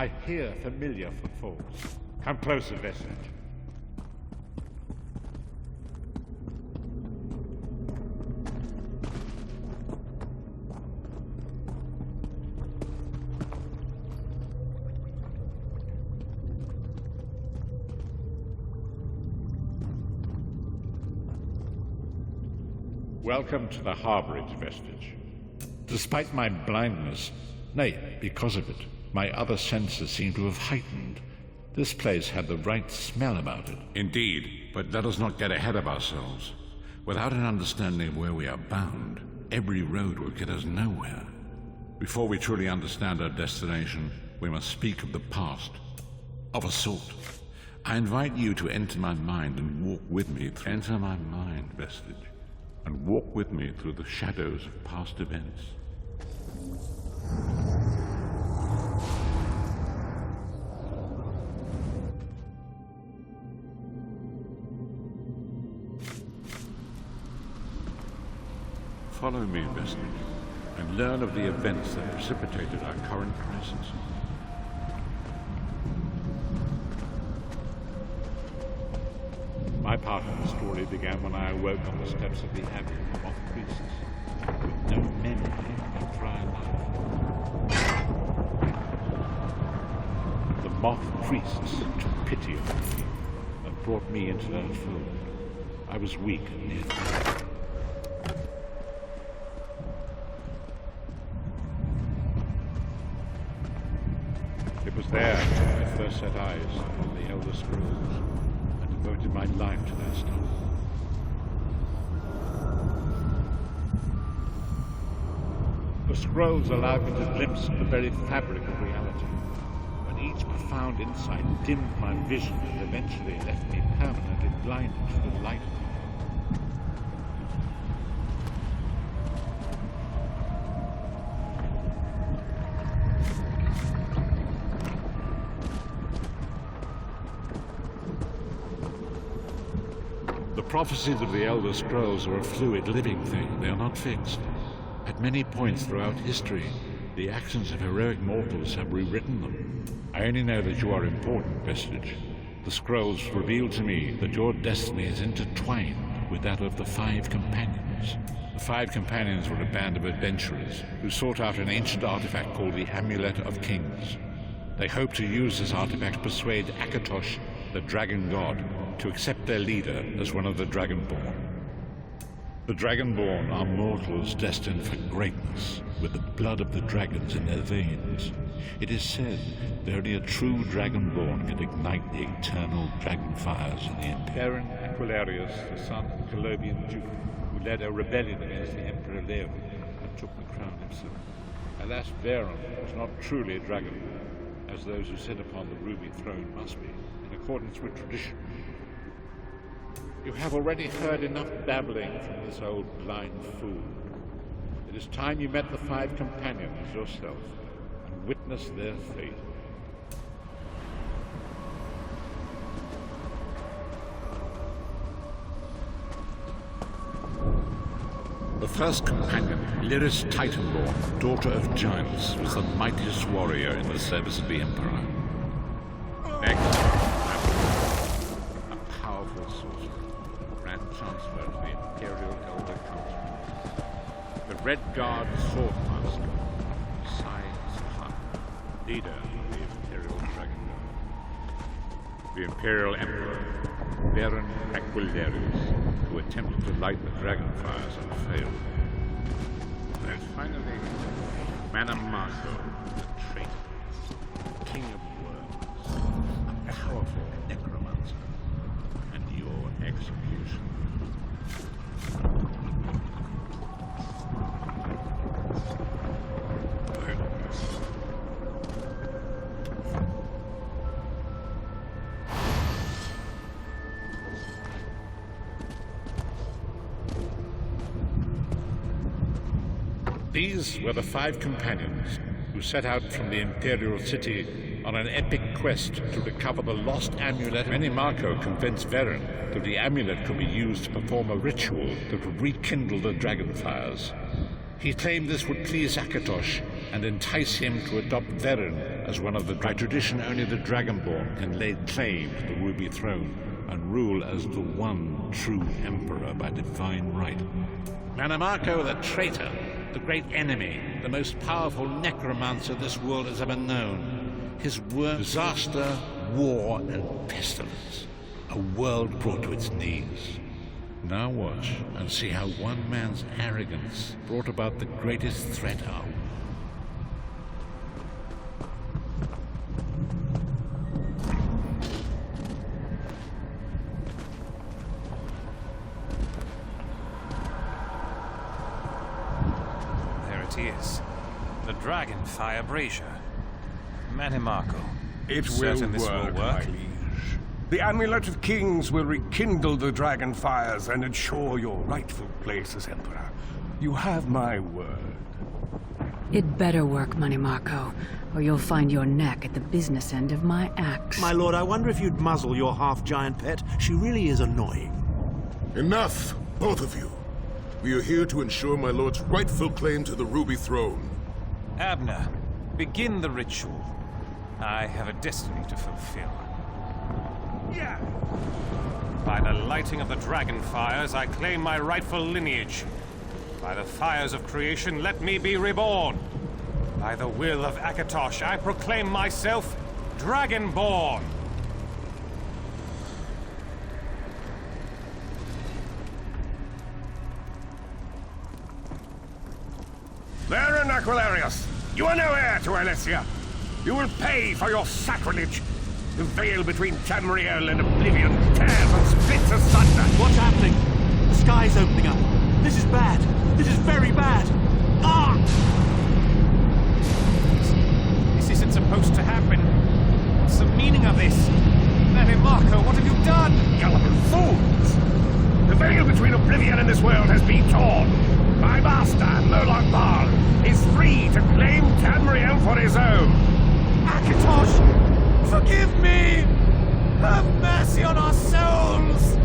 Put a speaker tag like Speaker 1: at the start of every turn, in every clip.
Speaker 1: I hear familiar footfalls. Come closer, Vestige. Welcome to the Harborage, Vestige. Despite my blindness, nay, because of it, my other senses seem to have heightened. This place had the right smell about it.
Speaker 2: Indeed, but let us not get ahead of ourselves. Without an understanding of where we are bound, every road will get us nowhere. Before we truly understand our destination, we must speak of the past. Of a sort. I invite you to enter my mind and walk with me through... Enter my mind, Vestige, and walk with me through the shadows of past events. Follow me, Vestige, and learn of the events that precipitated our current crisis.
Speaker 1: My part of the story began when I awoke on the steps of the abbey of moth priests, with no memory of prior life. The moth priests took pity on me and brought me into their fold. I was weak and near death. It was there I first set eyes on the Elder Scrolls and devoted my life to their study. The scrolls allowed me to glimpse the very fabric of reality, but each profound insight dimmed my vision and eventually left me permanently blinded to the light of them.
Speaker 2: The prophecies of the Elder Scrolls are a fluid, living thing. They are not fixed. At many points throughout history, the actions of heroic mortals have rewritten them. I only know that you are important, Vestige. The scrolls reveal to me that your destiny is intertwined with that of the Five Companions. The Five Companions were a band of adventurers who sought out an ancient artifact called the Amulet of Kings. They hoped to use this artifact to persuade Akatosh, the dragon god, to accept their leader as one of the Dragonborn. The Dragonborn are mortals destined for greatness, with the blood of the dragons in their veins. It is said that only a true Dragonborn can ignite the eternal dragon fires in the Empire.
Speaker 1: Baron Aquilarius, the son of the Colobian Duke, who led a rebellion against the Emperor Leon and took the crown himself. Alas, Baron was not truly a Dragonborn, as those who sit upon the ruby throne must be, in accordance with tradition. You have already heard enough babbling from this old blind fool. It is time you met the Five Companions yourself and witnessed their fate.
Speaker 2: The first companion, Lyris Titanborn, daughter of giants, was the mightiest warrior in the service of the Emperor. Next, a powerful sorcerer, Grand Chancellor of the Imperial Elder Council. The Red Guard Swordmaster, Science Hunt, leader of the Imperial Dragon Guard. The Imperial Emperor, Baron Aquilarius, who attempted to light the dragon fires and failed. And finally, Manamarco, the traitor, king of worms, a powerful necromancer, and your execution.
Speaker 1: These were the Five Companions who set out from the Imperial City on an epic quest to recover the lost amulet. Menimarco convinced Varen that the amulet could be used to perform a ritual that would rekindle the dragon fires.
Speaker 2: He claimed this would please Akatosh and entice him to adopt Veren as one of the... By tradition, only the Dragonborn can lay claim to the Ruby Throne and rule as the one true emperor by divine right. Manamako, the traitor, the great enemy, the most powerful necromancer this world has ever known. His work, disaster, war, and pestilence. A world brought to its knees. Now watch and see how one man's arrogance brought about the greatest threat our...
Speaker 3: There it is. The Dragonfire Brazier. Manamako.
Speaker 4: It will work, my liege. The Amulet of Kings will rekindle the dragon fires and ensure your rightful place as Emperor. You have my word.
Speaker 5: It better work, Manamako, or you'll find your neck at the business end of my axe.
Speaker 6: My lord, I wonder if you'd muzzle your half-giant pet. She really is annoying.
Speaker 7: Enough, both of you. We are here to ensure my lord's rightful claim to the Ruby Throne.
Speaker 3: Abner, begin the ritual. I have a destiny to fulfill.
Speaker 4: Yeah.
Speaker 3: By the lighting of the dragon fires, I claim my rightful lineage. By the fires of creation, let me be reborn. By the will of Akatosh, I proclaim myself Dragonborn.
Speaker 4: Veren Aquilarius, you are no heir to Alessia. You will pay for your sacrilege. The veil between Tamriel and Oblivion tears and splits asunder.
Speaker 6: What's happening? The sky's opening up. This is bad. This is very bad. Ah!
Speaker 3: This isn't supposed to happen. What's the meaning of this? Manamako, what have you done?
Speaker 4: Gullible fools! The veil between Oblivion and this world has been torn. My master, Moloch Baal, is free to claim Tamriel for his own.
Speaker 3: Akatosh! Forgive me! Have mercy on our souls!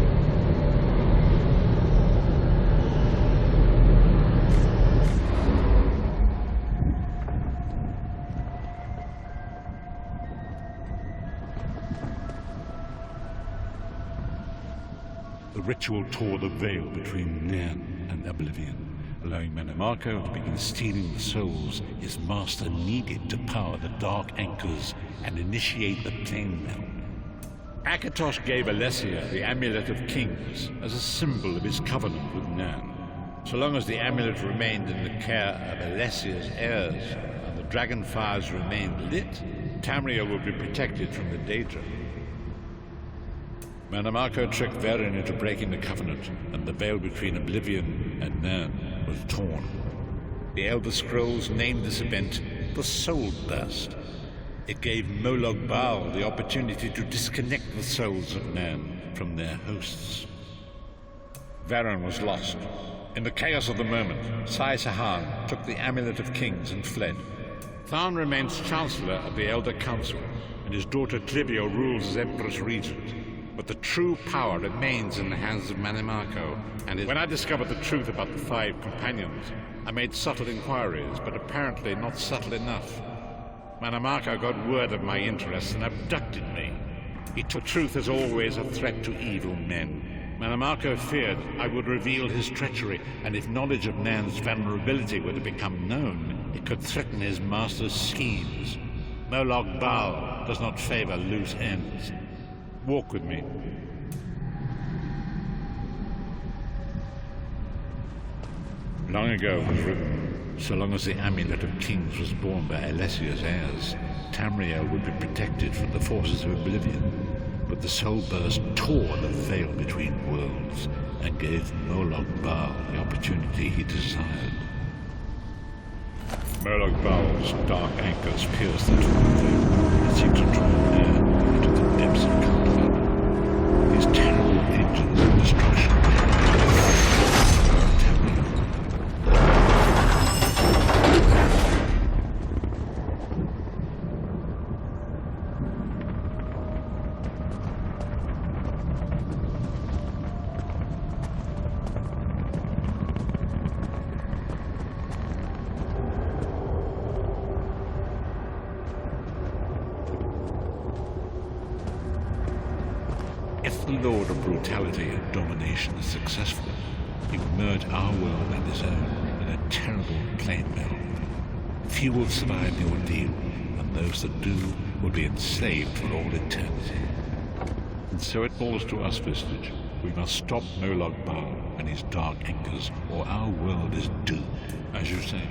Speaker 2: The ritual tore the veil between Nan and Oblivion, allowing Manamako to begin stealing the souls his master needed to power the dark anchors and initiate the plane meld. Akatosh gave Alessia the Amulet of Kings as a symbol of his covenant with Nan. So long as the amulet remained in the care of Alessia's heirs and the dragon fires remained lit, Tamriel would be protected from the Daedra. Manamako tricked Veren into breaking the covenant, and the veil between Oblivion and Nan was torn. The Elder Scrolls named this event the Soul Burst. It gave Moloch Baal the opportunity to disconnect the souls of Nan from their hosts. Veren was lost. In the chaos of the moment, Sai Sahan took the Amulet of Kings and fled. Tharn remains Chancellor of the Elder Council, and his daughter Clivio rules as Empress Regent. But the true power remains in the hands of Manamako, and when I discovered the truth about the 5 companions, I made subtle inquiries, but apparently not subtle enough. Manamako got word of my interests and abducted me. He took truth as always a threat to evil men. Manamako feared I would reveal his treachery, and if knowledge of Nan's vulnerability were to become known, it could threaten his master's schemes. Moloch Baal does not favor loose ends. Walk with me. Long ago it was written, so long as the Amulet of Kings was borne by Alessia's heirs, Tamriel would be protected from the forces of Oblivion. But the Soul Burst tore the veil between worlds and gave Moloch Baal the opportunity he desired. Moloch Baal's dark anchors pierced the torn veil and seemed to draw Nan into the depths of comfort. His terrible engines of destruction lord of brutality and domination is successful, he will merge our world and his own in a terrible plain mill. Few will survive the ordeal, and those that do will be enslaved for all eternity. And so it falls to us, Vestige. We must stop Molag Bal and his dark angers, or our world is doomed. As you say,